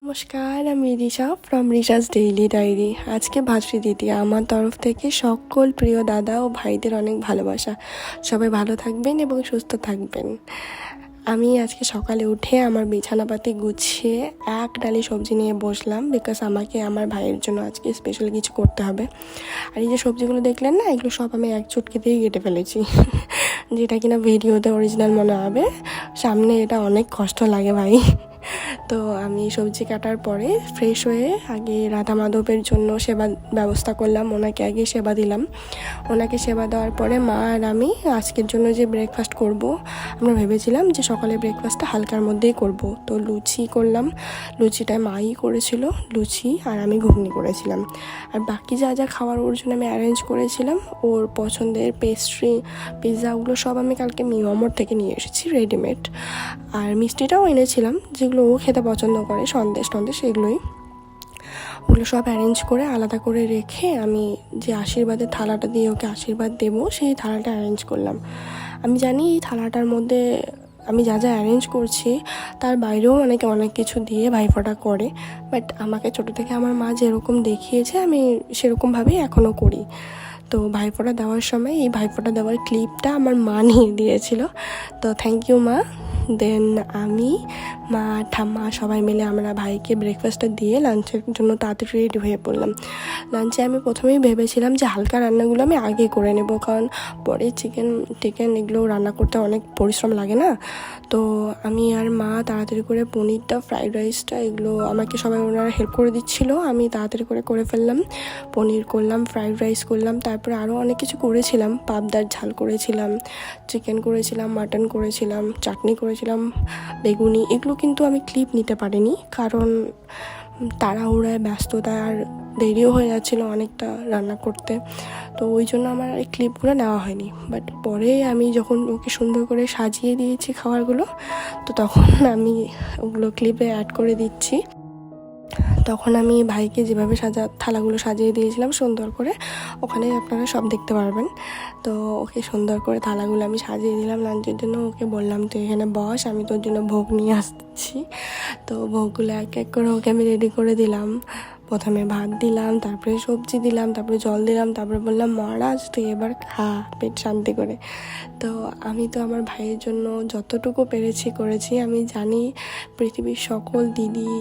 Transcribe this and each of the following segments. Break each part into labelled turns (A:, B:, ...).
A: নমস্কার, আমি Risha from রিশাস daily diary. আজকে ভাতৃদ্বিতীয়া, আমার তরফ থেকে সকল প্রিয় দাদা ও ভাইদের অনেক ভালোবাসা। সবাই ভালো থাকবেন এবং সুস্থ থাকবেন। আমি আজকে সকালে উঠে আমার বিছানাপাতি গুছিয়ে এক ডালি সবজি নিয়ে বসলাম, বিকজ আমাকে আমার ভাইয়ের জন্য আজকে স্পেশাল কিছু করতে হবে। আর এই যে সবজিগুলো দেখলেন না, এগুলো সব আমি এক চুটকিতেই কেটে ফেলেছি, যেটা কিনা ভিডিওতে অরিজিনাল মনে হবে, সামনে এটা অনেক কষ্ট লাগে ভাই। তো আমি সবজি কাটার পরে ফ্রেশ হয়ে আগে রাধা মাধবের জন্য সেবা ব্যবস্থা করলাম, ওনাকে আগে সেবা দিলাম। ওনাকে সেবা দেওয়ার পরে মা আর আমি আজকের জন্য যে ব্রেকফাস্ট করব, আমরা ভেবেছিলাম যে সকালে ব্রেকফাস্টটা হালকার মধ্যেই করব। তো লুচি করলাম, লুচিটা মাই করেছিল, লুচি আর আমি ঘুগনি করেছিলাম। আর বাকি যা যা খাওয়ার ওর জন্য আমি অ্যারেঞ্জ করেছিলাম, ওর পছন্দের পেস্ট্রি, পিৎজা, সব আমি কালকে মিওমোর থেকে নিয়ে এসেছি রেডিমেড। আর মিষ্টিটাও এনেছিলাম, যেগুলো ও খেতে পছন্দ করে, সন্দেশ এগুলোই। ওগুলো সব অ্যারেঞ্জ করে আলাদা করে রেখে আমি যে আশীর্বাদের থালাটা দিয়ে ওকে আশীর্বাদ দেবো, সেই থালাটা অ্যারেঞ্জ করলাম। আমি জানি এই থালাটার মধ্যে আমি যা যা অ্যারেঞ্জ করছি তার বাইরেও অনেক কিছু দিয়ে ভাইফোঁটা করে, বাট আমাকে ছোটো থেকে আমার মা যেরকম দেখিয়েছে আমি সেরকমভাবেই এখনও করি। তো ভাইফোঁটা দেওয়ার সময় এই ভাইফোঁটা দেওয়ার ক্লিপটা আমার মা নিয়ে দিয়েছিল, তো থ্যাংক ইউ মা। দেন আমি, মা, ঠাম্মা সবাই মিলে আমরা ভাইকে ব্রেকফাস্টটা দিয়ে লাঞ্চের জন্য তাড়াতাড়ি রেডি হয়ে পড়লাম। লাঞ্চে আমি প্রথমেই ভেবেছিলাম যে হালকা রান্নাগুলো আমি আগে করে নেব, কারণ পরে চিকেন এগুলো রান্না করতে অনেক পরিশ্রম লাগে না। তো আমি আর মা তাড়াতাড়ি করে পনিরটা, ফ্রাইড রাইসটা, এগুলো আমাকে সবাই ওনারা হেল্প করে দিচ্ছিলো, আমি তাড়াতাড়ি করে ফেললাম। পনির করলাম, ফ্রাইড রাইস করলাম, তারপরে আরও অনেক কিছু করেছিলাম, পাবদার ঝাল করেছিলাম, চিকেন করেছিলাম, মাটন করেছিলাম, চাটনি করেছিলাম, বেগুনি। এগুলো কিন্তু আমি ক্লিপ নিতে পারিনি, কারণ তাড়াহুড়ায়, ব্যস্ততায় আর দেরিও হয়ে যাচ্ছিলো অনেকটা রান্না করতে, তো ওই জন্য আমার এই ক্লিপগুলো নেওয়া হয়নি। বাট পরে আমি যখন ওকে সুন্দর করে সাজিয়ে দিয়েছি খাবারগুলো, তো তখন আমি ওগুলো ক্লিপে অ্যাড করে দিচ্ছি। তখন আমি ভাইকে যেভাবে থালাগুলো সাজিয়ে দিয়েছিলাম সুন্দর করে, ওখানে আপনারা সব দেখতে পারবেন। তো ওকে সুন্দর করে থালাগুলো আমি সাজিয়ে দিলাম লাঞ্চের জন্য। ওকে বললাম তুই এখানে বস, আমি তোর জন্য ভোগ নিয়ে আসছি। তো ভোগগুলো এক এক করে ওকে আমি রেডি করে দিলাম। প্রথমে ভাত দিলাম, তারপরে সবজি দিলাম, তারপরে জল দিলাম, তারপরে বললাম মহারাজ তুই এবার খা পেট শান্তি করে। তো আমি তো আমার ভাইয়ের জন্য যতটুকু পেরেছি করেছি। আমি জানি পৃথিবীর সকল দিদি,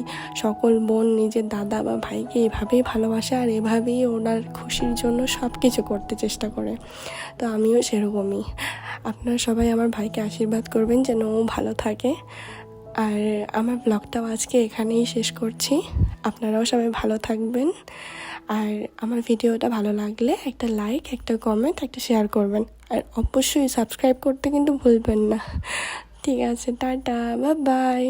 A: সকল বোন নিজের দাদা বা ভাইকে এভাবেই ভালোবাসে, আর এভাবেই ওনার খুশির জন্য সব কিছু করতে চেষ্টা করে। তো আমিও সেরকমই। আপনারা সবাই আমার ভাইকে আশীর্বাদ করবেন যেন ও ভালো থাকে। আর আমার ব্লগটাও আজকে এখানেই শেষ করছি। আপনারাও সবাই ভালো থাকবেন, আর আমার ভিডিওটা ভালো লাগলে একটা লাইক, একটা কমেন্ট, একটা শেয়ার করবেন, আর অবশ্যই সাবস্ক্রাইব করতে কিন্তু ভুলবেন না। ঠিক আছে, টাটা, বাই বাই।